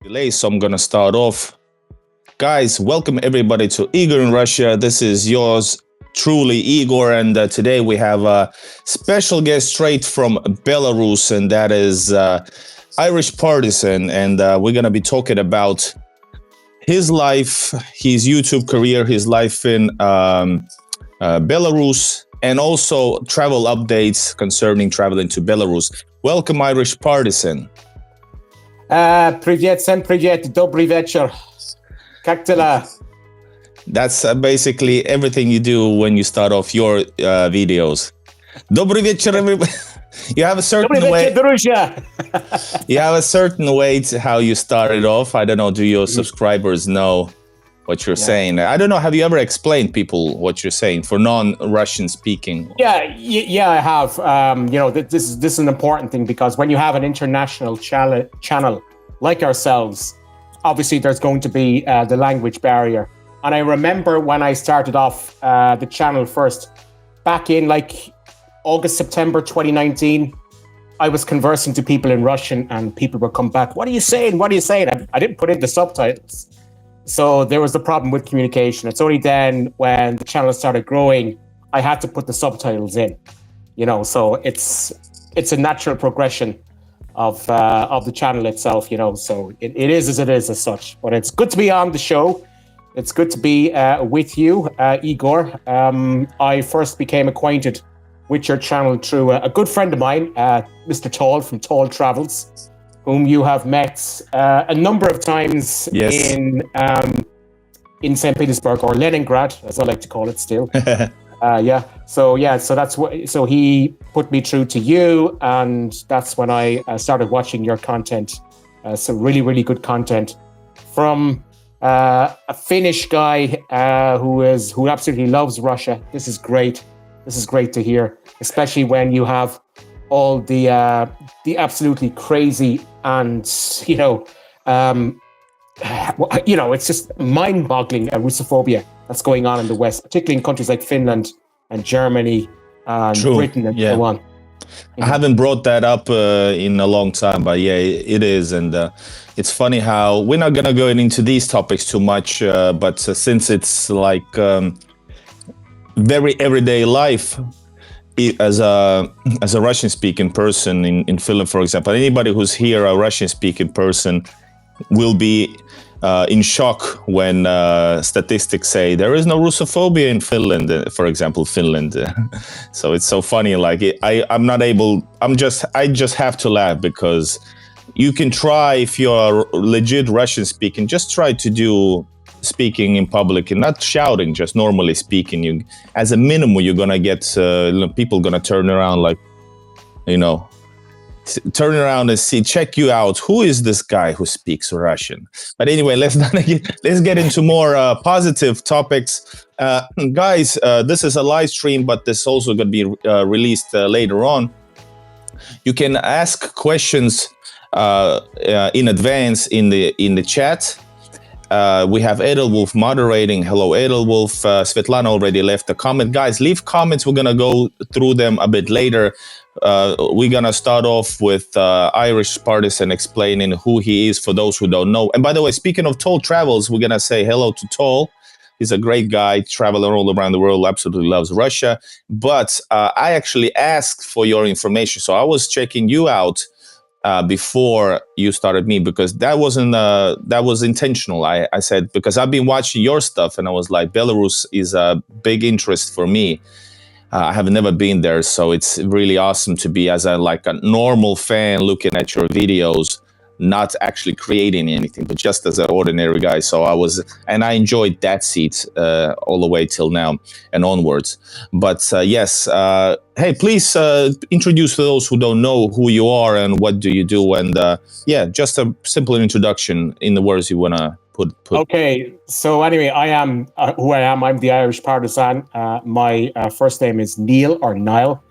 delay, so I'm gonna start off. Guys, welcome everybody to Igor in Russia. This is yours truly, Igor, and today we have a special guest straight from Belarus, and that is Irish Partisan, and we're gonna be talking about his life, his YouTube career, his life in Belarus, and also travel updates concerning traveling to Belarus. Welcome, Irish Partisan. Привет, всем привет, добрый вечер. Как дела? That's basically everything you do when you start off your videos. Добрый вечер, everybody. You have a certain way. You have a certain way to how you started off. I don't know. Do your subscribers know what you're saying? I don't know. Have you ever explained people what you're saying for non-Russian speaking? Yeah, I have. This is an important thing because when you have an international channel like ourselves, obviously there's going to be the language barrier. And I remember when I started off the channel first, back in like August, September 2019, I was conversing to people in Russian and people would come back, what are you saying? What are you saying? I didn't put in the subtitles. So there was the problem with communication. It's only then when the channel started growing, I had to put the subtitles in, so it's a natural progression of the channel itself, so it is as it is as such. But it's good to be on the show. It's good to be with you, Igor. I first became acquainted with your channel through a good friend of mine, Mr. Tall from Tall Travels, whom you have met a number of times in St. Petersburg, or Leningrad, as I like to call it still. So he put me through to you, and that's when I started watching your content. Some really, really good content from a Finnish guy who absolutely loves Russia. This is great. This is great to hear, especially when you have all the absolutely crazy and it's just mind-boggling Russophobia that's going on in the West, particularly in countries like Finland and Germany and Britain and so on. I haven't brought that up in a long time, but it is. And it's funny how we're not going to go into these topics too much, but since it's like very everyday life, as a Russian-speaking person in Finland, for example, anybody who's here, a Russian-speaking person, will be in shock when statistics say there is no Russophobia in Finland, for example, Finland. So it's so funny. Like I just have to laugh because you can try, if you're legit Russian speaking, just try to do speaking in public and not shouting, just normally speaking. You, as a minimum, you're gonna get people gonna turn around, like, turn around and check you out. Who is this guy who speaks Russian? But anyway, let's get into more positive topics. Guys, this is a live stream, but this is also going to be released later on. You can ask questions in advance in the chat. We have Edelwolf moderating. Hello, Edelwolf. Svetlana already left a comment. Guys, leave comments. We're going to go through them a bit later. We're going to start off with Irish Partisan explaining who he is for those who don't know. And by the way, speaking of Tall Travels, we're going to say hello to Tall. He's a great guy, traveling all around the world, absolutely loves Russia. But I actually asked for your information. So I was checking you out before you started me, because that was intentional. I said, because I've been watching your stuff and I was like, Belarus is a big interest for me. I have never been there, so it's really awesome to be as a normal fan looking at your videos, not actually creating anything, but just as an ordinary guy. So I enjoyed that seat all the way till now and onwards. But hey, please introduce to those who don't know who you are and what do you do, and just a simple introduction in the words you want to put. Okay, so anyway, I am who I am. I'm the Irish Partisan. My first name is Neil, or Niall,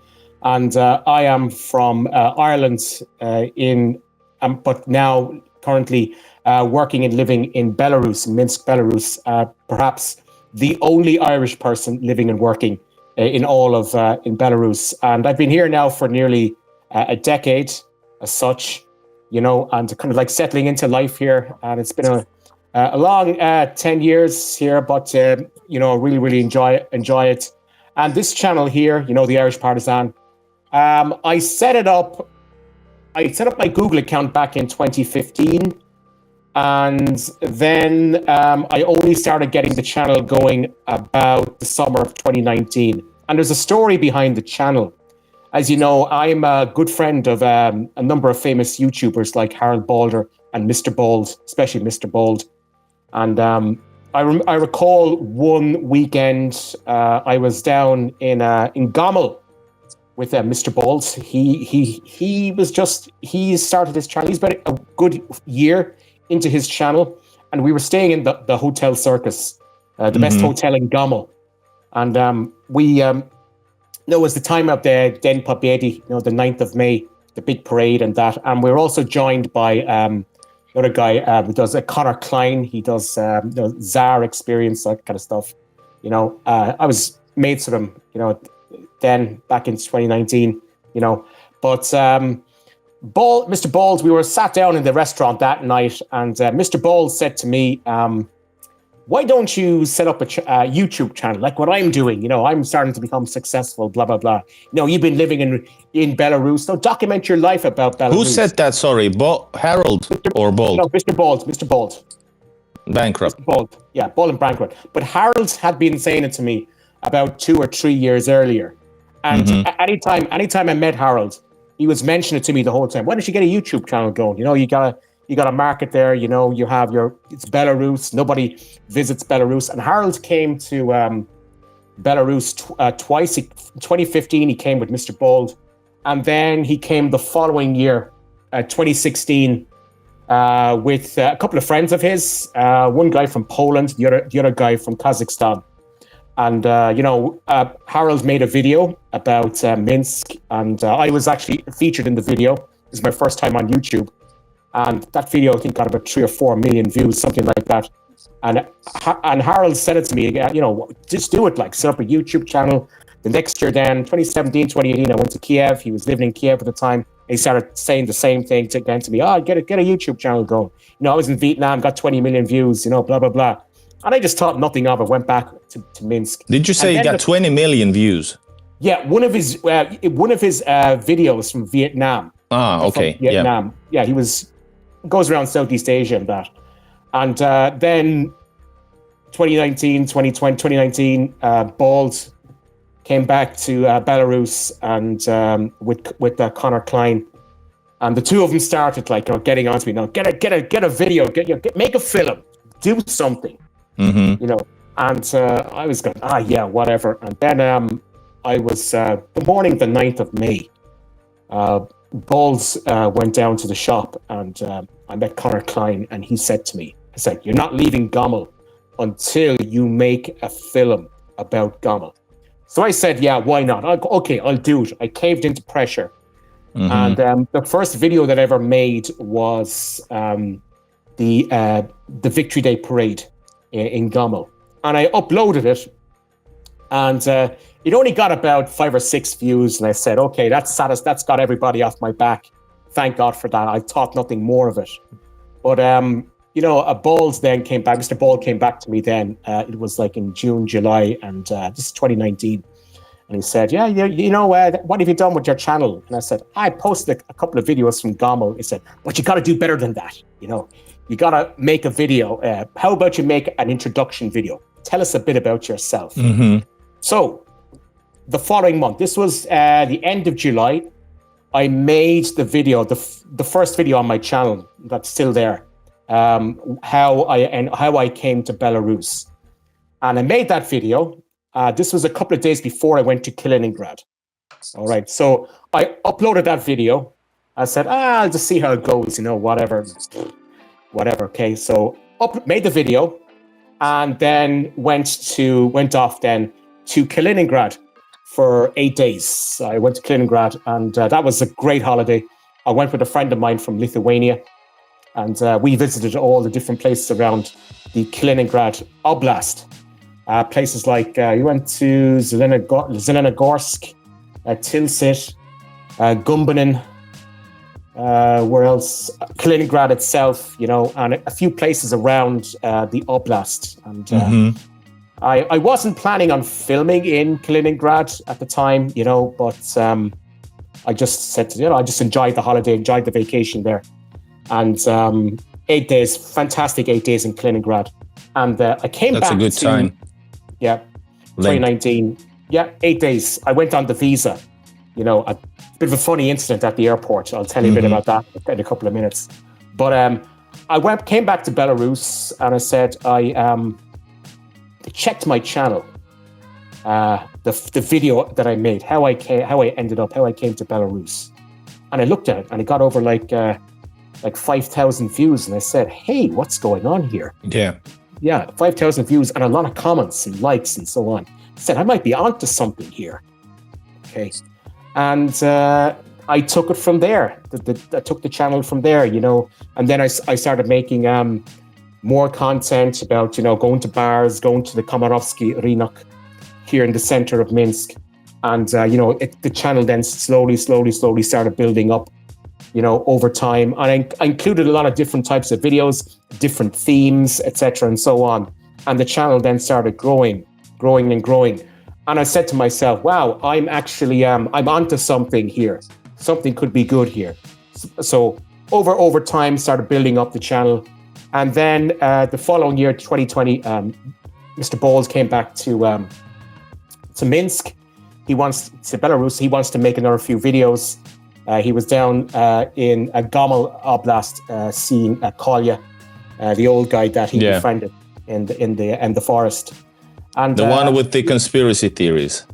and I am from Ireland but now currently working and living in Belarus, Minsk, Belarus, perhaps the only Irish person living and working in all of in Belarus. And I've been here now for nearly a decade as such. and kind of like settling into life here. And it's been a long 10 years here, but really, really enjoy it. And this channel here, the Irish Partisan, I set up my Google account back in 2015. And then I only started getting the channel going about the summer of 2019. And there's a story behind the channel. As you know, I'm a good friend of a number of famous YouTubers like Harold Balder and Mr. Bald, especially Mr. Bald. And I recall one weekend I was down in Gommel with Mr. Bald. He started his channel. He's about a good year into his channel, and we were staying in the Hotel Circus, the best hotel in Gommel. And it was the time of the Den Pobedi, the 9th of May, the big parade and that. And we were also joined by another guy who does Connor Klein. He does Tsar Experience, that kind of stuff. I was mates with him, then back in 2019, but Mr. Bald, we were sat down in the restaurant that night, and Mr. Bald said to me, why don't you set up a YouTube channel like what I'm doing? I'm starting to become successful, blah, blah, blah. You've been living in Belarus, so document your life about Belarus. Who said that? Sorry, Harold or Bald? No, Mr. Bald. Bankrupt. Mr. Bald, yeah, Bald and bankrupt. But Harold had been saying it to me about 2 or 3 years earlier. And anytime I met Harold, he was mentioning it to me the whole time. Why don't you get a YouTube channel going? You got a market there. You have it's Belarus. Nobody visits Belarus. And Harold came to Belarus twice. In 2015, he came with Mr. Bald, and then he came the following year, 2016, with a couple of friends of his. One guy from Poland, the other guy from Kazakhstan. And, Harold made a video about Minsk, and I was actually featured in the video. This is my first time on YouTube. And that video, I think, got about 3 or 4 million views, something like that. And Harold said it to me, just do it, set up a YouTube channel. The next year then, 2017, 2018, I went to Kiev. He was living in Kiev at the time. And he started saying the same thing again to me. Get a YouTube channel going. I was in Vietnam, got 20 million views, blah, blah, blah. And I just thought nothing of it, went back to Minsk. Did you say he got 20 million views? Yeah, one of his videos from Vietnam. Okay. From Vietnam. Yeah, he goes around Southeast Asia and that. And then 2019, Bald came back to Belarus and with Connor Klein. And the two of them started getting onto me. Get a video, make a film, do something. And I was going, whatever. And then I was the morning of the 9th of May. Balls went down to the shop, and I met Connor Klein, and he said to me, you're not leaving Gommel until you make a film about Gommel. So I said, yeah, why not? I'll do it. I caved into pressure. And the first video that I ever made was the Victory Day Parade in Gommel. And I uploaded it, and it only got about 5 or 6 views. And I said, okay, that's got everybody off my back. Thank God for that. I thought nothing more of it. But, Balls then came back. Mr. Ball came back to me then. It was in June, July, and this is 2019. And he said, what have you done with your channel? And I said, I posted a couple of videos from Gommel. He said, but you got to do better than that. You got to make a video. How about you make an introduction video? Tell us a bit about yourself. So the following month, this was the end of July, I made the video, the first video on my channel that's still there, how I came to Belarus. And I made that video. This was a couple of days before I went to Kaliningrad. All right. So I uploaded that video. I said, I'll just see how it goes, whatever. Okay. So made the video, and then went off then to Kaliningrad for 8 days. I went to Kaliningrad, and that was a great holiday. I went with a friend of mine from Lithuania, and we visited all the different places around the Kaliningrad Oblast. Places like we went to Zelenogorsk, Tilsit, Gumbanin, Where else? Kaliningrad itself, you know, and a few places around the oblast. And I wasn't planning on filming in Kaliningrad at the time, you know, but I just said, you know, I just enjoyed the holiday, enjoyed the vacation there. And 8 days, fantastic 8 days in Kaliningrad. And I came back. That's a good time. Yeah, 2019. Yeah, 8 days. I went on the visa. You know, a bit of a funny incident at the airport. I'll tell you a bit about that in a couple of minutes. But I came back to Belarus, and I said I checked my channel, the video that I made, how I came to Belarus, and I looked at it, and it got over like 5,000 views, and I said, "Hey, what's going on here?" Yeah, 5,000 views and a lot of comments and likes and so on. I said, I might be onto something here. Okay. And I took it from there. I took the channel from there, you know, and then I started making more content about, you know, going to bars, going to the Komarovsky Rynok here in the center of Minsk. And, you know, the channel then slowly started building up, you know, over time. And I included a lot of different types of videos, different themes, etc., and so on. And the channel then started growing. And I said to myself, wow, I'm actually, I'm onto something here. Something could be good here. So over time, started building up the channel. And then the following year, 2020, Mr. Bowles came back to Minsk. He wants to Belarus. He wants to make another few videos. He was down in Gomel Oblast, seeing Kolya, the old guy that he befriended in the forest. And the one with the conspiracy theories.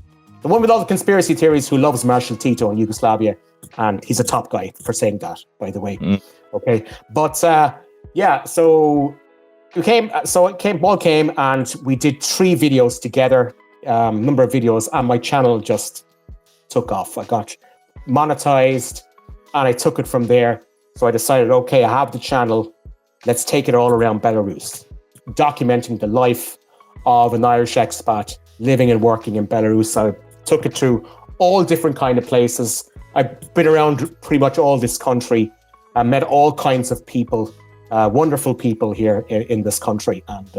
The one with all the conspiracy theories, who loves Marshal Tito in Yugoslavia, and he's a top guy for saying that, by the way. Okay, but so Ball came, and we did 3 videos together, number of videos, and my channel just took off. I got monetized, and I took it from there. So I decided, okay, I have the channel. Let's take it all around Belarus, documenting the life of an Irish expat living and working in Belarus. I took it through all different kind of places. I've been around pretty much all this country. I met all kinds of people, wonderful people here in this country. And,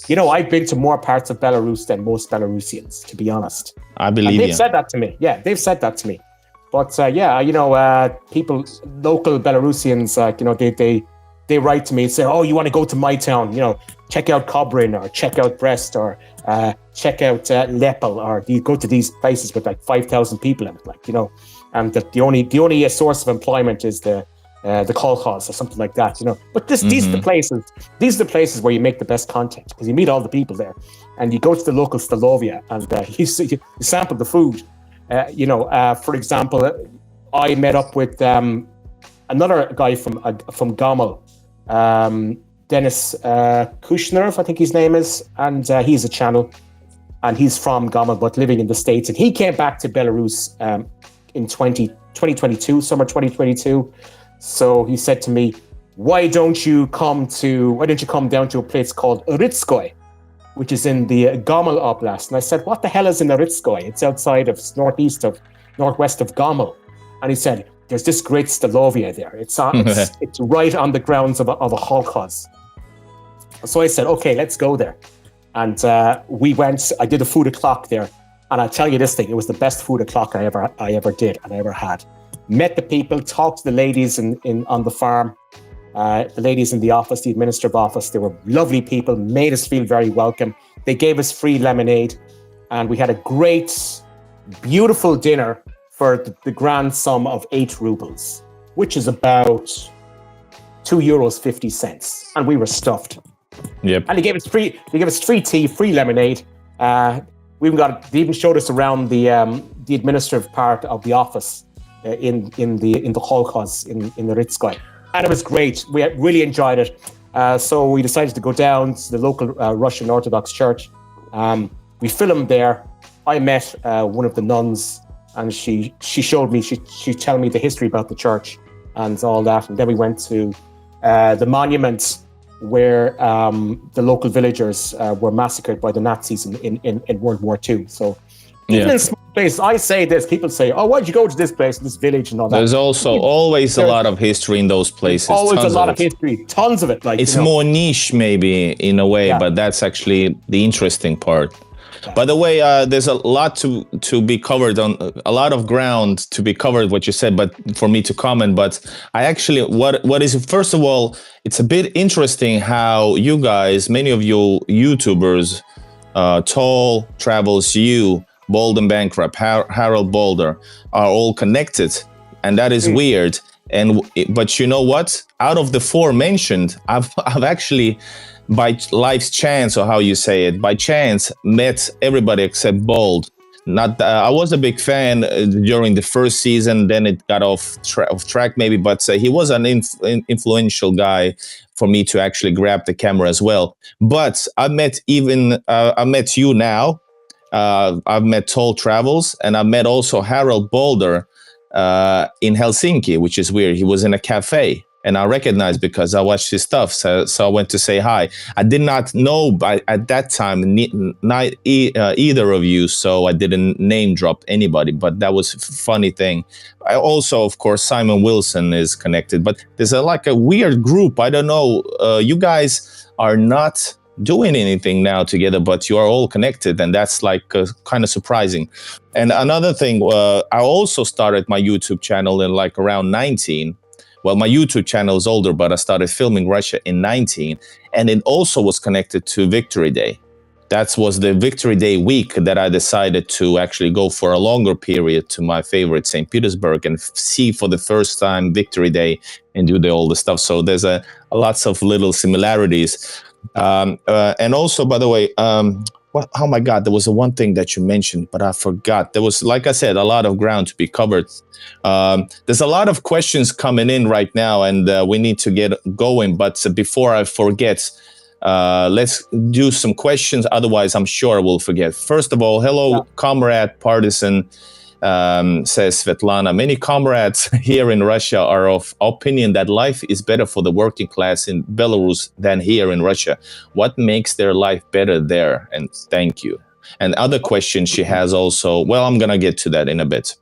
you know, I've been to more parts of Belarus than most Belarusians, to be honest. I believe they've said that to me. Yeah, they've said that to me. But you know, people, local Belarusians, you know, they write to me and say, oh, you want to go to my town, you know, check out Kobrin, or check out Brest, or check out Lepel, or you go to these places with like 5,000 people in it, like, you know, and the only source of employment is the kolkhoz or something like that, you know. But these are the places where you make the best content, because you meet all the people there, and you go to the local stolovia, and you sample the food. You know, for example, I met up with another guy from Gomel, Dennis Kushnerov, I think his name is, and he's a channel, and he's from Gomel but living in the States, and he came back to Belarus in 2022, summer 2022. So he said to me, why don't you come down to a place called Ritskoy, which is in the Gomel Oblast? And I said, what the hell is in Ritskoy? It's outside of northwest of Gomel. And he said, there's this great stolovia there. It's right on the grounds of a kolkhoz. So I said, okay, let's go there. And we went. I did a food o'clock there, and I'll tell you this thing: it was the best food o'clock I ever did and I ever had. Met the people, talked to the ladies on the farm, the ladies in the office, the administrative office. They were lovely people, made us feel very welcome. They gave us free lemonade, and we had a great, beautiful dinner for the grand sum of 8 rubles, which is about €2.50, and we were stuffed. Yep. And they gave us free tea, free lemonade. They even showed us around the administrative part of the office in the kolkhoz in the Ritskoy, and it was great. We really enjoyed it. So we decided to go down to the local Russian Orthodox church. We filmed there. I met one of the nuns, and she showed me, she told me the history about the church and all that. And then we went to the monument where the local villagers were massacred by the Nazis in World War II. So even in small place. I say this, people say, "Oh, why'd you go to this place, this village, and all that?" There's also always a lot of history in those places. Always tons a lot of of history, tons of it. Like it's more niche, maybe in a way, Yeah. but that's actually the interesting part. Yeah. By the way, there's a lot to be covered on, a lot of ground to be covered. What you said, but for me to comment. But I actually, what is first of all, it's a bit interesting how you guys, many of you YouTubers, Tall Travels, you, Bold and Bankrupt, Harold Boulder, are all connected, and that is weird. And but you know what? Out of the four mentioned, I've actually, by life's chance, or how you say it, by chance, met everybody except Bold. Not, I was a big fan during the first season. Then it got off track, maybe. But he was an influential guy for me to actually grab the camera as well. But I met you now. I've met Tall Travels, and I met also Harold Boulder in Helsinki, which is weird. He was in a cafe, and I recognized because I watched his stuff. So I went to say hi. I did not know at that time either of you, so I didn't name drop anybody. But that was a funny thing. I also, of course, Simon Wilson is connected. But there's like a weird group. I don't know. You guys are not doing anything now together, but you are all connected, and that's like kind of surprising. And another thing, I also started my YouTube channel in like around 19. Well, my YouTube channel is older, but I started filming Russia in 19, and it also was connected to Victory Day. That was the Victory Day week that I decided to actually go for a longer period to my favorite St. Petersburg and see for the first time Victory Day and do all the stuff. So there's lots of little similarities. And also, by the way, oh my God, there was one thing that you mentioned, but I forgot. There was, like I said, a lot of ground to be covered. There's a lot of questions coming in right now, and we need to get going. But before I forget, let's do some questions. Otherwise, I'm sure I will forget. First of all, hello, comrade partisan. Says Svetlana, many comrades here in Russia are of opinion that life is better for the working class in Belarus than here in Russia. What makes their life better there? And thank you. And other questions she has also. Well, I'm going to get to that in a bit.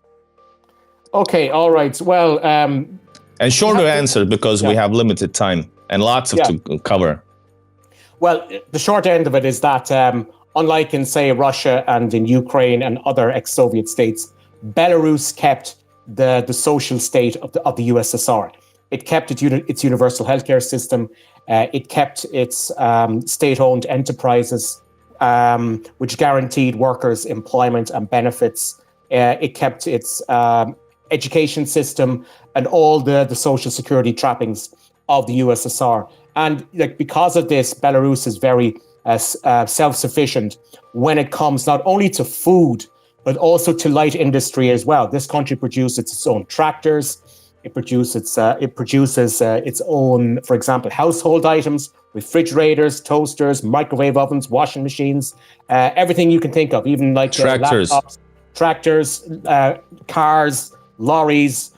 Okay, all right. Well, and sure to answer because we have limited time and lots of to cover. Well, the short end of it is that unlike in, say, Russia and in Ukraine and other ex-Soviet states, Belarus kept the social state of the USSR. It kept its universal healthcare system. It kept its state-owned enterprises, which guaranteed workers employment and benefits. It kept its education system and all the social security trappings of the USSR. And because of this, Belarus is very self-sufficient when it comes not only to food, but also to light industry as well. This country produces its own tractors. It produces its own, for example, household items, refrigerators, toasters, microwave ovens, washing machines, everything you can think of, even like tractors, laptops, tractors, cars, lorries,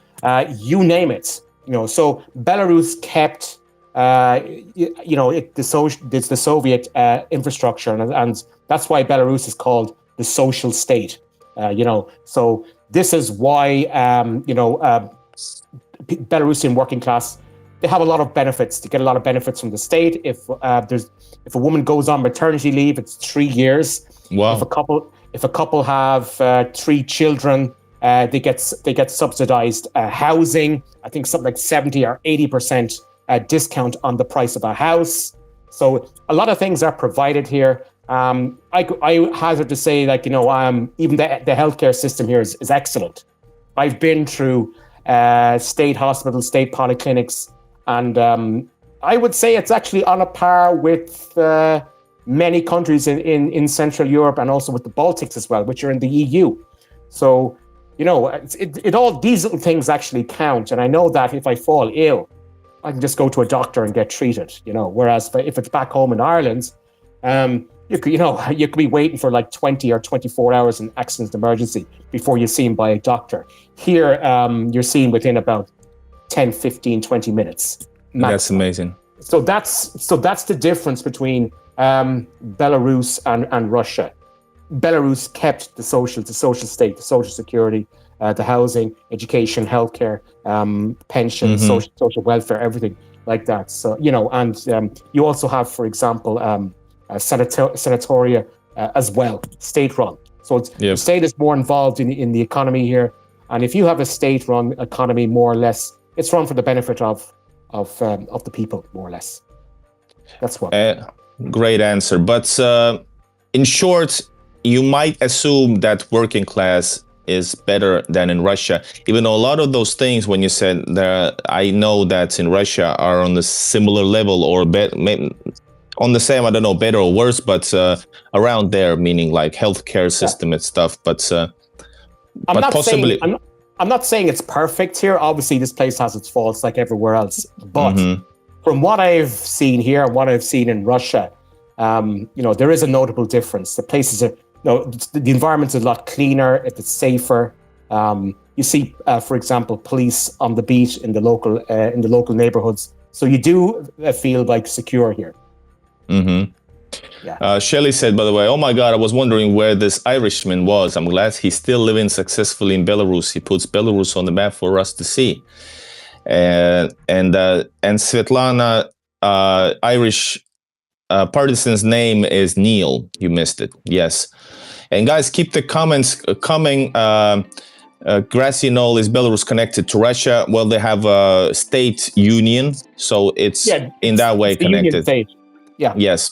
you name it. So Belarus kept, it's the Soviet infrastructure, and that's why Belarus is called the social state. So this is why Belarusian working class, they have a lot of benefits. They get a lot of benefits from the state. If a woman goes on maternity leave, it's 3 years. Wow. If a couple have 3 children, they get subsidized housing. I think something like 70 or 80% discount on the price of a house. So a lot of things are provided here. I hazard to say, even the healthcare system here is excellent. I've been through state hospitals, state polyclinics, and I would say it's actually on a par with many countries in Central Europe and also with the Baltics as well, which are in the EU. So, these little things actually count. And I know that if I fall ill, I can just go to a doctor and get treated, whereas if it's back home in Ireland, you could be waiting for like 20 or 24 hours in accident emergency before you're seen by a doctor. Here, you're seen within about 10, 15, 20 minutes. Maximum. That's amazing. So that's the difference between Belarus and Russia. Belarus kept the social state, the social security, the housing, education, healthcare, pensions, social welfare, everything like that. So, and you also have, for example, sanatoria as well, state-run. So the state is more involved in the economy here. And if you have a state-run economy, more or less, it's run for the benefit of the people, more or less. That's what. Great answer. But in short, you might assume that working class is better than in Russia, even though a lot of those things, when you said that, I know that in Russia are on a similar level or on the same, I don't know, better or worse, but around there, meaning like healthcare system and stuff. But I'm not saying it's perfect here. Obviously, this place has its faults like everywhere else. But from what I've seen here and what I've seen in Russia, there is a notable difference. The places are, the environment's a lot cleaner. It's safer. You see, for example, police on the beat in the local neighborhoods. So you do feel like secure here. Yeah. Shelley said, by the way, oh my God, I was wondering where this Irishman was. I'm glad he's still living successfully in Belarus. He puts Belarus on the map for us to see. And Svetlana, Irish partisan's name is Neil. You missed it. Yes. And guys, keep the comments coming. Grassy Knoll, is Belarus connected to Russia? Well, they have a state union, so it's in that way connected. State. Yeah. Yes.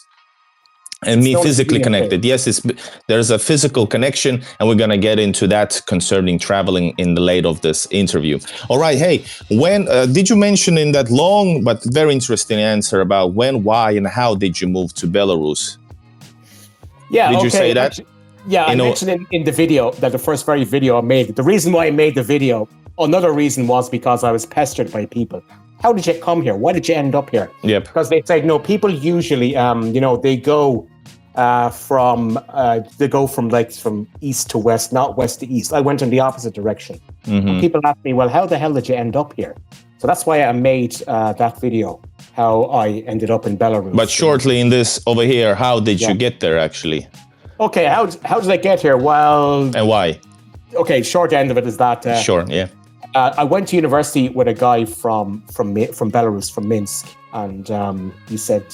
And me physically connected. Yes, there's a physical connection, and we're going to get into that concerning traveling in the late of this interview. All right. Hey, when did you mention in that long but very interesting answer about when, why, and how did you move to Belarus? Yeah. Did you say that? I mentioned in the video, that the first very video I made, the reason why I made the video, another reason was because I was pestered by people. How did you come here? Why did you end up here? Yep. Because they say, no, people usually, they go from east to west, not west to east. I went in the opposite direction. And people ask me, well, how the hell did you end up here? So that's why I made that video, how I ended up in Belarus. But shortly in this over here, how did you get there actually? Okay, how did I get here? Well... And why? Okay, short end of it is that... Sure, yeah. I went to university with a guy from Belarus, from Minsk, and he said,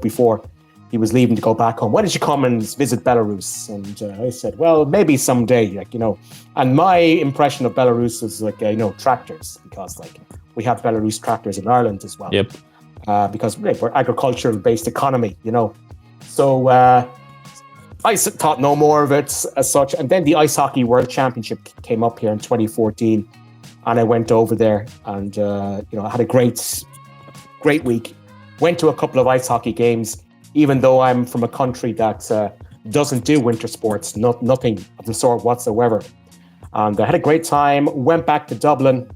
before he was leaving to go back home, why did you come and visit Belarus? And I said, well, maybe someday, And my impression of Belarus is tractors, because we have Belarus tractors in Ireland as well. Yep. Because we're agricultural-based economy, So I thought no more of it as such. And then the Ice Hockey World Championship came up here in 2014. And I went over there and, I had a great week. Went to a couple of ice hockey games, even though I'm from a country that doesn't do winter sports, nothing of the sort whatsoever. And I had a great time, went back to Dublin.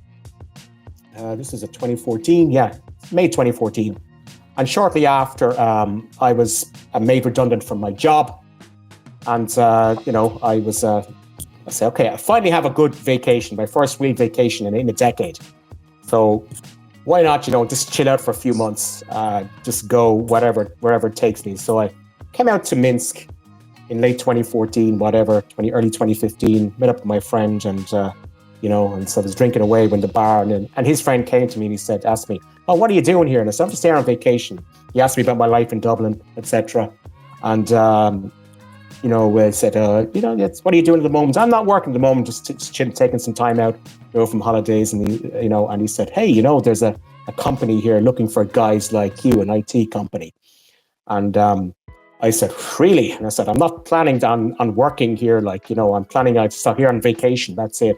This is 2014, May 2014. And shortly after, I was made redundant from my job. And, I say, okay, I finally have a good vacation, my first real vacation in a decade. So why not, just chill out for a few months, just go wherever it takes me. So I came out to Minsk in late 2014, early 2015, met up with my friend and, and so I was drinking away when the bar and his friend came to me and asked me, oh, what are you doing here? And I said, I'm just here on vacation. He asked me about my life in Dublin, etc. And, I said, what are you doing at the moment? I'm not working at the moment, just taking some time out, from holidays. And he said, hey, there's a company here looking for guys like you, an IT company. And I said, really? And I said, I'm not planning on working here. I'm planning to stop here on vacation. That's it.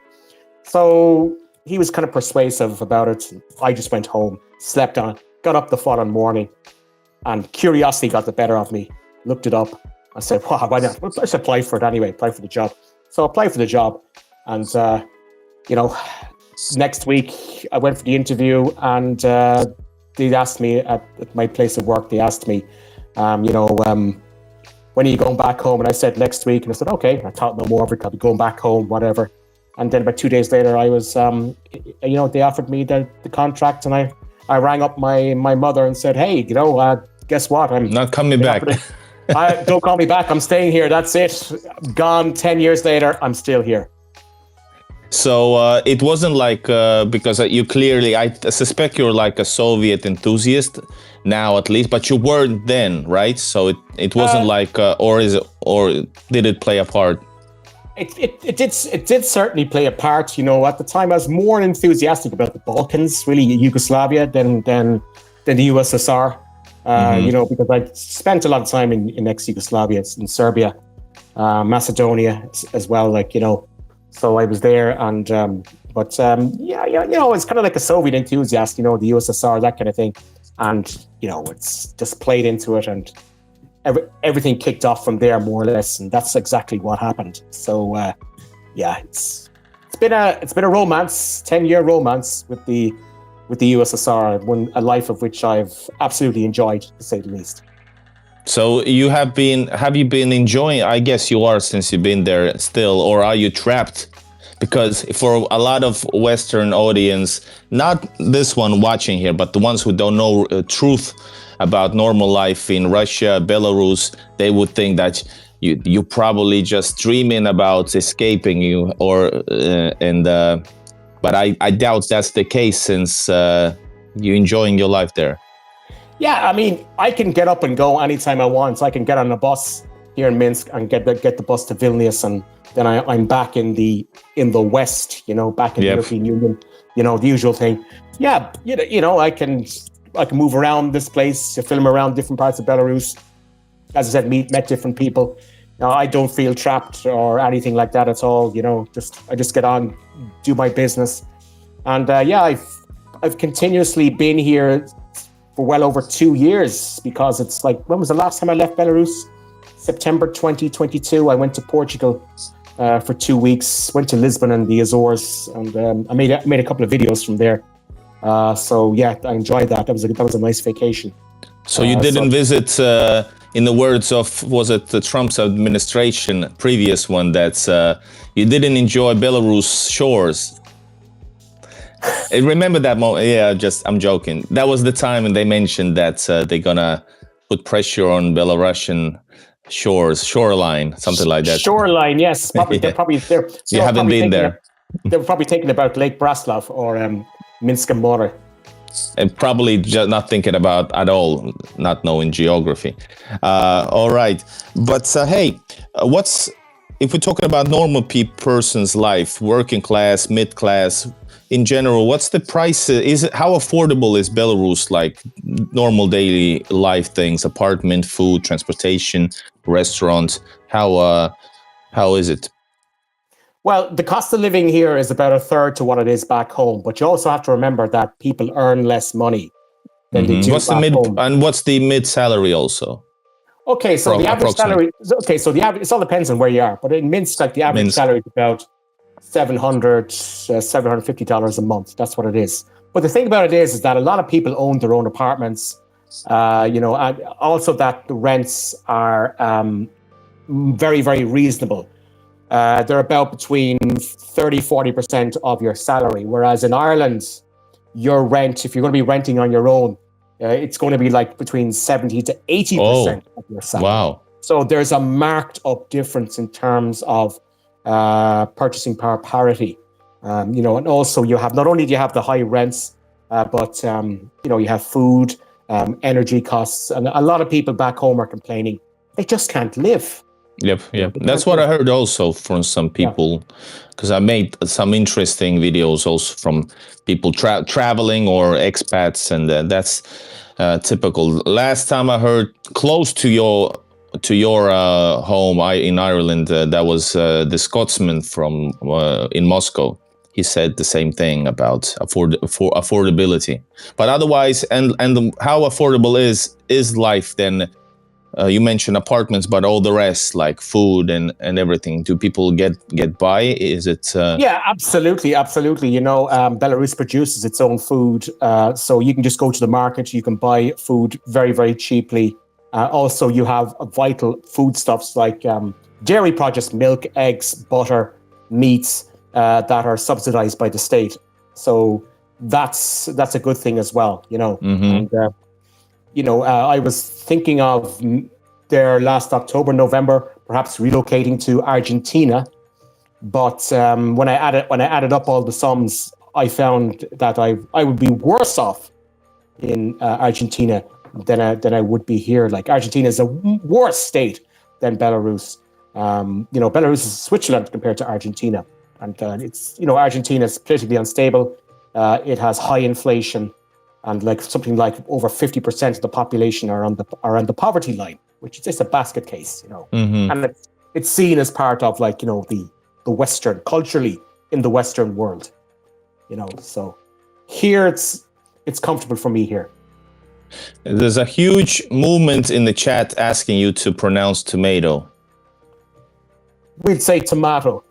So he was kind of persuasive about it. I just went home, slept on, got up the following morning, and curiosity got the better of me. Looked it up. I said, wow, why not? Let's apply for it anyway, apply for the job. So I applied for the job. And, next week I went for the interview and they asked me at my place of work, they asked me, when are you going back home? And I said, next week. And I said, okay. I thought no more of it. I'll be going back home, whatever. And then about 2 days later, I was, they offered me the contract. And I rang up my mother and said, hey, guess what? I'm not coming back. Don't call me back. I'm staying here. That's it. Gone 10 years later. I'm still here. So it wasn't like because you clearly, I suspect you're like a Soviet enthusiast now at least, but you weren't then, right? So it wasn't like, or did it play a part? It did certainly play a part. You know, at the time I was more enthusiastic about the Balkans, really Yugoslavia, than the USSR. You know, because I spent a lot of time in ex-Yugoslavia, in Serbia, Macedonia as well. Like, you know, so I was there, and yeah, you know, it's kind of like a Soviet enthusiast. You know, the USSR, that kind of thing, and you know, it's just played into it, and everything kicked off from there, more or less, and that's exactly what happened. So yeah, it's been a romance, 10-year romance with the USSR, a life of which I've absolutely enjoyed, to say the least. So have you been enjoying? I guess you are, since you've been there still, or are you trapped? Because for a lot of Western audience, not this one watching here, but the ones who don't know truth about normal life in Russia, Belarus, they would think that you probably just dreaming about escaping you, but I doubt that's the case, since you're enjoying your life there. Yeah, I mean, I can get up and go anytime I want. So I can get on a bus here in Minsk and get the bus to Vilnius, and then I'm back in the West, you know, back in the European Union, you know, the usual thing. Yeah, you know, I can move around this place, to film around different parts of Belarus. As I said, met different people. Now, I don't feel trapped or anything like that at all. You know, I just get on, do my business, and yeah, I've continuously been here for well over 2 years, because it's like, when was the last time I left Belarus? September 2022. I went to Portugal for 2 weeks. Went to Lisbon and the Azores, and I made a couple of videos from there. So yeah, I enjoyed that. That was a nice vacation. So you didn't visit, in the words of, was it the Trump's administration, previous one, that's you didn't enjoy Belarus shores. Remember that moment? Yeah, I'm joking. That was the time when they mentioned that they're gonna put pressure on Belarusian shoreline, something like that. Shoreline, yes. Probably, yeah. You haven't been there. They were probably thinking about Lake Braslav or Minsk More. And probably just not thinking about at all, not knowing geography. All right, but hey, if we're talking about normal person's life, working class, mid class, in general, what's the price? How affordable is Belarus? Like normal daily life things, apartment, food, transportation, restaurants. How is it? Well, the cost of living here is about a third to what it is back home, but you also have to remember that people earn less money than they do back home. And what's the mid salary also? Okay, so the average salary. Okay, so the average. It all depends on where you are, but in Minsk, like the average salary is about $750 a month. That's what it is. But the thing about it is that a lot of people own their own apartments. You know, and also that the rents are very, very reasonable. They're about between 30-40% of your salary. Whereas in Ireland, your rent, if you're going to be renting on your own, it's going to be like between 70 to 80% of your salary. Wow. So there's a marked up difference in terms of purchasing power parity. You know, and also you have, not only do you have the high rents, but you know, you have food, energy costs, and a lot of people back home are complaining they just can't live. Yep. That's what I heard also from some people, because I made some interesting videos also from people traveling or expats, and that's typical. Last time I heard, close to your home in Ireland, that was the Scotsman from in Moscow. He said the same thing about affordability. But otherwise, and how affordable is life then? You mentioned apartments, but all the rest, like food and everything, do people get by? Is it? Yeah, absolutely. You know, Belarus produces its own food, so you can just go to the market. You can buy food very, very cheaply. Also, you have vital foodstuffs like dairy products, milk, eggs, butter, meats that are subsidized by the state. So that's a good thing as well. You know, and you know, I was thinking of there last October, November, perhaps relocating to Argentina. But when I added up all the sums, I found that I would be worse off in Argentina than I would be here. Like, Argentina is a worse state than Belarus. Belarus is Switzerland compared to Argentina, and Argentina is politically unstable. It has high inflation, and something like over 50% of the population are on the poverty line, which is just a basket case, and it's seen as part of the Western, culturally in the Western world, So here it's comfortable for me here. There's a huge movement in the chat asking you to pronounce tomato. We'd say tomato.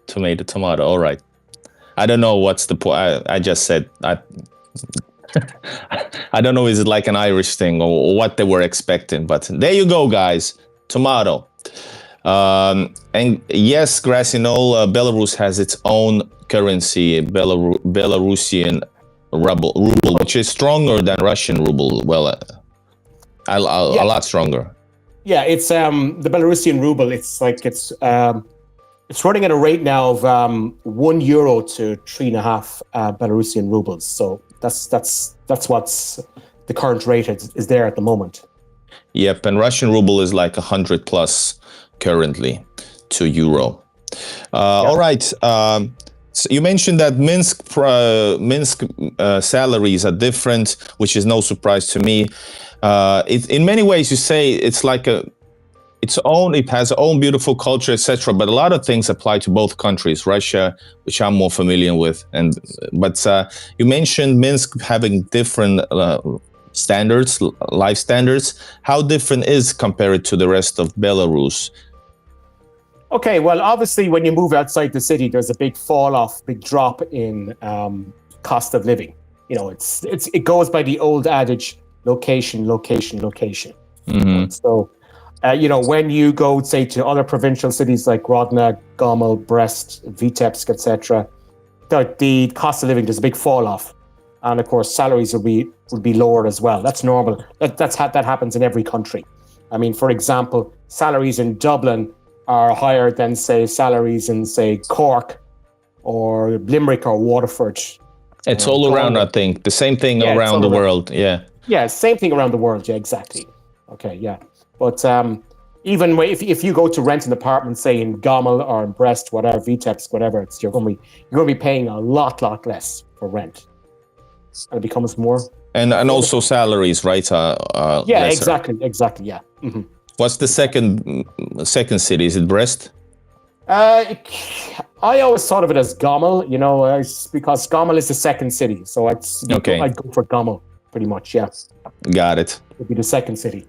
Tomato. All right. I don't know what's the point. I just said I don't know. Is it like an Irish thing or what they were expecting? But there you go, guys. Tomato. And yes, Gracinol, Belarus has its own currency, Belarusian ruble, which is stronger than Russian ruble. Well, a lot stronger. Yeah, it's the Belarusian ruble. It's running at a rate now of €1 to 3.5 Belarusian rubles. So that's what's the current rate is there at the moment. Yep, and Russian ruble is like 100 plus currently to euro. All right. So you mentioned that Minsk salaries are different, which is no surprise to me. In many ways, you say it's like it has its own beautiful culture, etc. But a lot of things apply to both countries, Russia, which I'm more familiar with, but you mentioned Minsk having different standards, life standards. How different is compared to the rest of Belarus? Okay, well, obviously, when you move outside the city, there's a big fall off, big drop in cost of living. It goes by the old adage, location. Mm-hmm. So, when you go, say, to other provincial cities like Grodno, Gomel, Brest, Vitebsk, etc., the cost of living, there's a big fall off, and of course, salaries would be lower as well. That's normal. That happens in every country. I mean, for example, salaries in Dublin are higher than, say, salaries in, say, Cork or Limerick or Waterford. It's all around, I think. The same thing around the world, yeah. Yeah, same thing around the world, yeah, exactly. Okay, yeah. But even if you go to rent an apartment, say, in Gomel or in Brest, whatever, Vitebsk, whatever, you're going to be paying a lot less for rent. And it becomes more... And also salaries, right? Yeah, lesser. Exactly, yeah. Mm-hmm. What's the second city? Is it Brest? I always thought of it as Gomel, because Gomel is the second city. So I'd go for Gomel, pretty much, yeah. Got it. It would be the second city.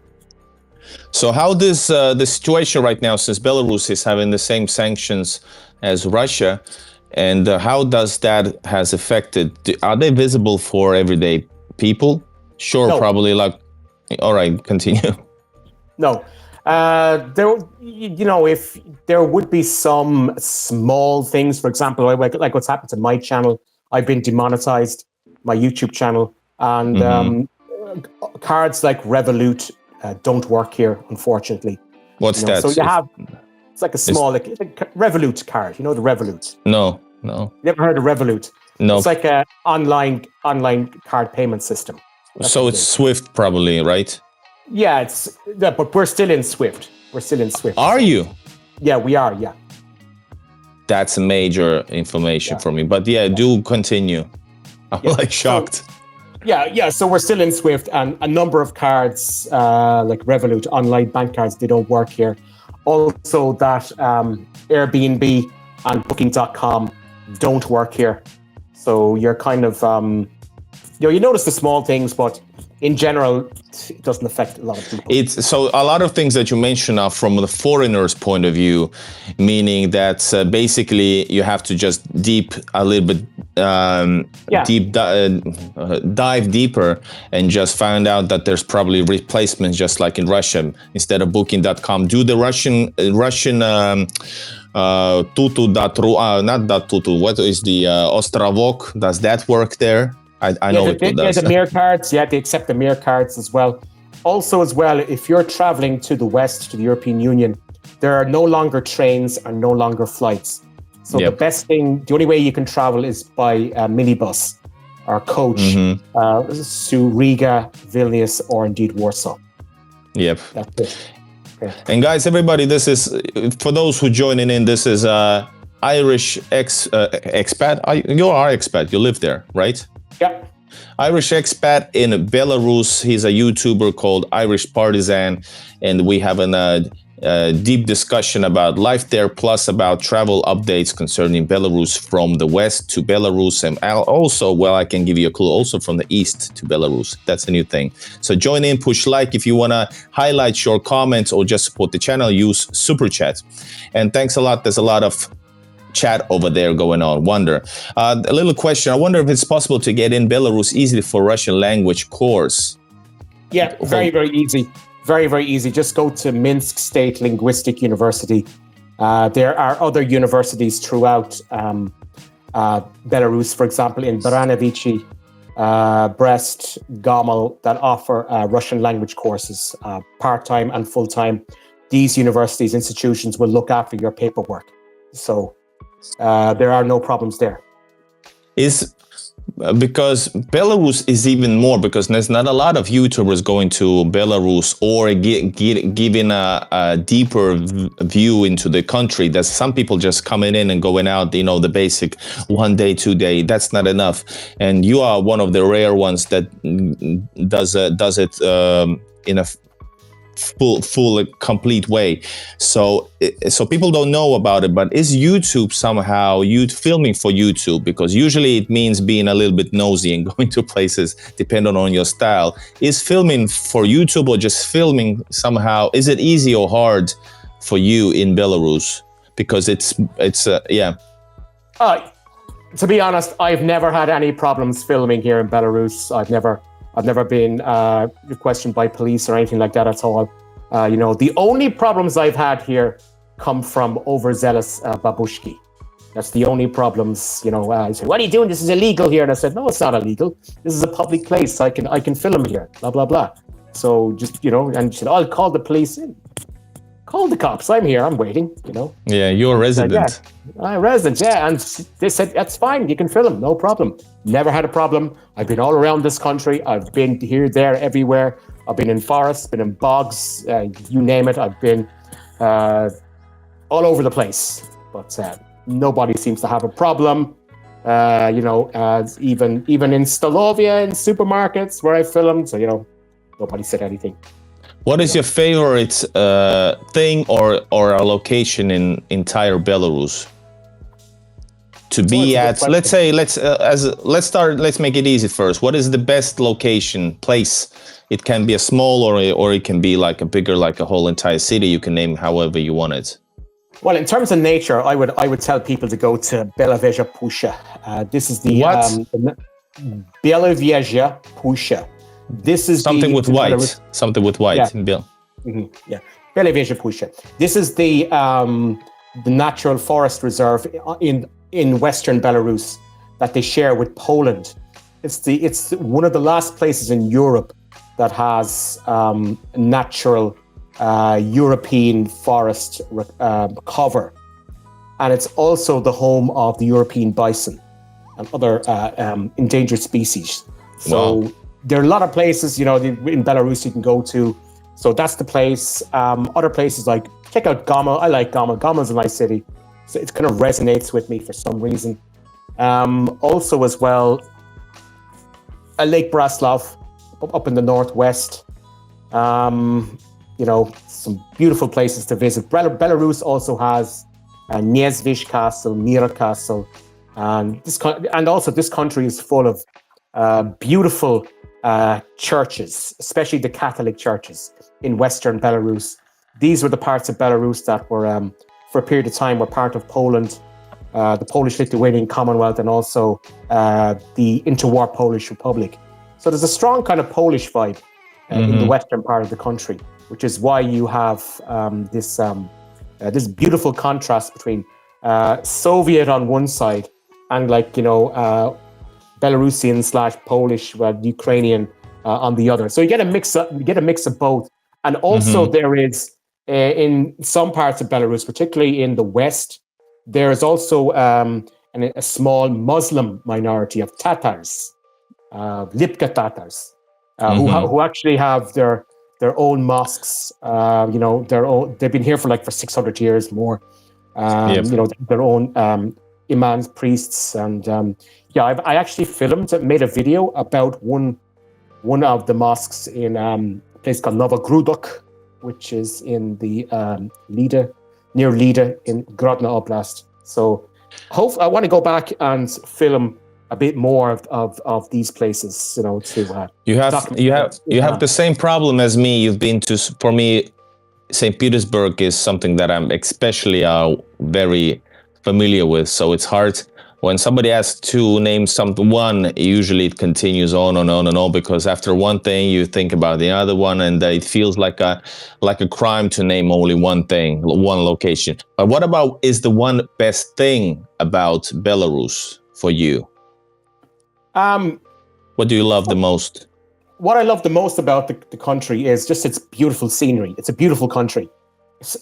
So how does the situation right now, since Belarus is having the same sanctions as Russia, and how does that has affected? Are they visible for everyday people? Sure, no. Probably. All right, continue. No. If there would be some small things, for example, like what's happened to my channel, I've been demonetized, my YouTube channel, and cards like Revolut don't work here, unfortunately. What's that? So it's like a small, like Revolut card. You know the Revolut? No. Never heard of Revolut? No. It's like an online card payment system. So it's Swift, probably, right? Yeah, but we're still in Swift. Are you? Yeah, we are, yeah. That's major information for me. But yeah, do continue. I'm shocked. So we're still in Swift, and a number of cards, like Revolut, online bank cards, they don't work here. Also that Airbnb and Booking.com don't work here. So you're kind of, you notice the small things, but in general, it doesn't affect a lot of people. So a lot of things that you mentioned are from the foreigner's point of view, meaning that basically you have to just dive deeper and just find out that there's probably replacements, just like in Russia. Instead of Booking.com, do the Russian Tutu.ru, not .tutu, what is the Ostrovok? Does that work there? I know it does. The Mir cards, they accept the Mir cards as well. Also, as well, if you're traveling to the West, to the European Union, there are no longer trains and no longer flights. So the best thing, the only way you can travel is by minibus or coach to Riga, Vilnius, or indeed Warsaw. Yep. That's it. Okay. And guys, everybody, this is, for those who joining in, this is Irish expat. You are expat, you live there, right? Yeah. Irish expat in Belarus. He's a YouTuber called Irish Partisan, and we have a deep discussion about life there, plus about travel updates concerning Belarus from the west to Belarus, and also, well, I can give you a clue, also from the east to Belarus. That's a new thing. So join in, push like if you want to highlight your comments or just support the channel, use Super Chat. And thanks a lot. There's a lot of chat over there going on. Wonder. A little question. I wonder if it's possible to get in Belarus easily for Russian language course. Yeah, very, very easy. Very, very easy. Just go to Minsk State Linguistic University. There are other universities throughout Belarus, for example, in Baranovichi, Brest, Gomel, that offer Russian language courses, part-time and full-time. These universities, institutions will look after your paperwork. So there are no problems there. Because Belarus is even more, because there's not a lot of YouTubers going to Belarus or giving a deeper view into the country. There's some people just coming in and going out, you know, the basic 1 day, 2 day, that's not enough. And you are one of the rare ones that does it in a full complete way. So people don't know about it, but is YouTube somehow filming for YouTube? Because usually it means being a little bit nosy and going to places depending on your style. Is filming for YouTube or just filming somehow, is it easy or hard for you in Belarus? Because it's yeah. To be honest, I've never had any problems filming here in Belarus. I've never been questioned by police or anything like that at all. You know, the only problems I've had here come from overzealous babushki. That's the only problems. You know, I said, "What are you doing? This is illegal here." And I said, "No, it's not illegal. This is a public place. I can film here." Blah blah blah. So just, you know, and she said, "I'll call the police in." Call the cops. I'm here. I'm waiting. You know. Yeah, you're a resident. Said, yeah, resident. Yeah, and they said that's fine. You can film. No problem. Never had a problem. I've been all around this country. I've been here, there, everywhere. I've been in forests, been in bogs, you name it. I've been all over the place. But nobody seems to have a problem. You know, even in Stolovia, in supermarkets where I filmed. So, you know, nobody said anything. What is your favorite thing or a location in entire Belarus to be at? Let's say let's make it easy first. What is the best location, place? It can be a small or it can be like a bigger, like a whole entire city. You can name however you want it. Well, in terms of nature, I would tell people to go to Belarus Pusha. This is the Belarus Pusha. This is something with white. Something with white. Yeah. Yeah. Belarus Pusha. This is the natural forest reserve in western Belarus that they share with Poland. It's one of the last places in Europe that has natural European forest cover, and it's also the home of the European bison and other endangered species. So. Wow. There are a lot of places, you know, in Belarus you can go to. So that's the place. Other places like, check out Gomel. I like Gomel. Gomel's a nice city. So it kind of resonates with me for some reason. Also as well, Lake Braslav up in the northwest. You know, some beautiful places to visit. Belarus also has Niezvish Castle, Mira Castle. And also this country is full of beautiful churches, especially the Catholic churches in Western Belarus. These were the parts of Belarus that were, for a period of time, were part of Poland, the Polish-Lithuanian Commonwealth, and also the interwar Polish Republic. So there's a strong kind of Polish vibe in the western part of the country, which is why you have this beautiful contrast between Soviet on one side and, like, you know, Belarusian / Polish, Ukrainian on the other. So you get a mix of both. And also there is in some parts of Belarus, particularly in the west, there is also a small Muslim minority of Tatars, Lipka Tatars, who actually have their own mosques. They've been here for 600 years more. Their own imams, priests, and I actually made a video about one of the mosques in a place called Novogrudok, which is in the near Lida in Grodno Oblast. So I want to go back and film a bit more of these places, to you have the same problem as me. You've been to, for me, St. Petersburg is something that I'm especially very familiar with. So it's hard when somebody asks to name one, usually it continues on and on and on, because after one thing you think about the other one, and it feels like a crime to name only one thing, one location. But what about is the one best thing about Belarus for you? What do you love the most? What I love the most about the country is just its beautiful scenery. It's a beautiful country.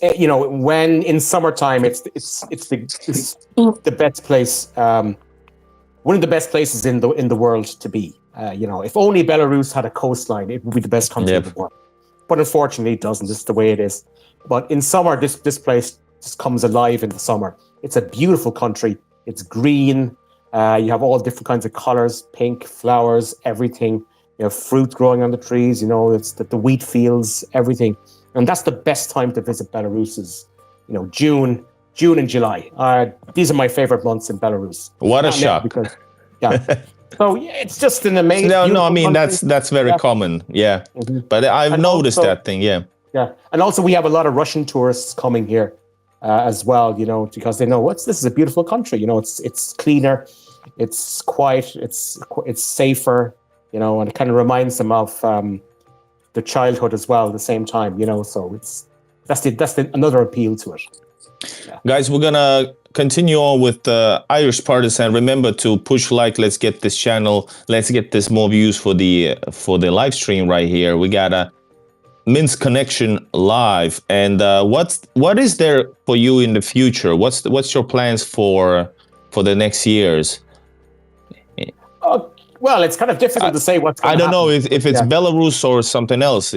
When in summertime, it's the best place, one of the best places in the world to be. If only Belarus had a coastline, it would be the best country in the world. But unfortunately, it doesn't. This is the way it is. But in summer, this place just comes alive in the summer. It's a beautiful country. It's green. You have all different kinds of colors, pink, flowers, everything. You have fruit growing on the trees. It's the wheat fields, everything. And that's the best time to visit Belarus is, June and July. These are my favorite months in Belarus. What a shock. So it's just an amazing. No, I mean, country. That's very common. Yeah. Mm-hmm. But I've noticed that thing. Yeah. Yeah. And also we have a lot of Russian tourists coming here as well, because they know this is a beautiful country. It's cleaner, it's quiet, it's safer, and it kind of reminds them of their childhood as well at the same time, so that's another appeal to it. Yeah. Guys, we're gonna continue on with Irish Partisan. Remember to push like. Let's get this channel, let's get this more views for the live stream right here. We got a Minsk connection live. And what is there for you in the future? What's your plans for the next years? Well, it's kind of difficult to say what's going to happen. I don't know if it's Belarus or something else,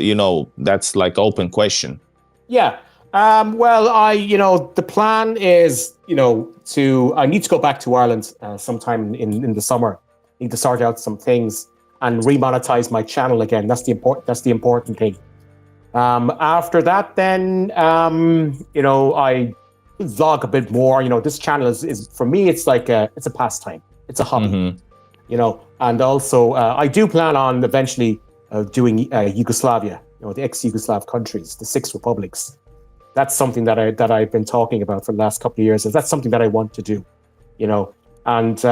that's like open question. Yeah. Well, the plan is, I need to go back to Ireland sometime in the summer. I need to sort out some things and remonetize my channel again. That's the important thing. After that, then, I vlog a bit more. This channel is for me, it's like it's a pastime. It's a hobby. Mm-hmm. And also I do plan on eventually doing Yugoslavia, the ex-Yugoslav countries, the 6 republics. That's something that I've been talking about for the last couple of years. That's something that I want to do, And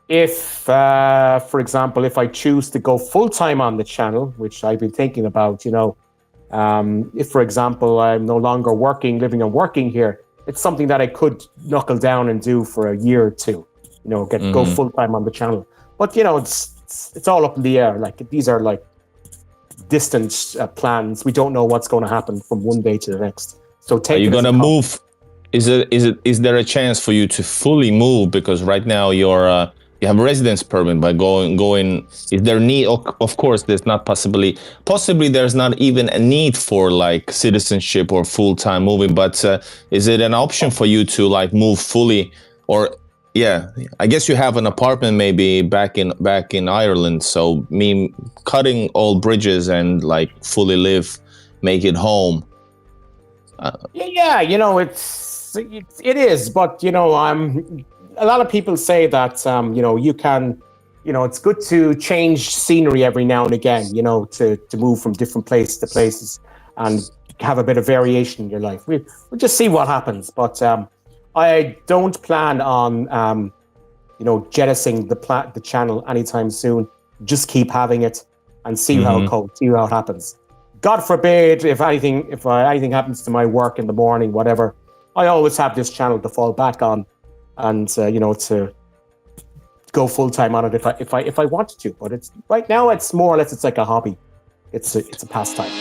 if, for example, if I choose to go full-time on the channel, which I've been thinking about, if, for example, I'm no longer living and working here, it's something that I could knuckle down and do for a year or two. Go full time on the channel, but it's all up in the air. Like these are like distant plans. We don't know what's going to happen from one day to the next. So are you going to move? Is there a chance for you to fully move? Because right now you have a residence permit, but going. Is there need? Of course, there's not possibly there's not even a need for like citizenship or full time moving. But is it an option for you to like move fully or? Yeah, I guess you have an apartment maybe back in Ireland. So me cutting all bridges and like fully live, make it home. Yeah, it is, but a lot of people say that you can, it's good to change scenery every now and again, to move from different places to places and have a bit of variation in your life. We'll just see what happens, but. I don't plan on, jettisoning the channel anytime soon. Just keep having it and see how it goes, see how it happens. God forbid if anything happens to my work in the morning, whatever. I always have this channel to fall back on, and to go full time on it if I wanted to. But it's right now it's more or less it's like a hobby. It's a pastime.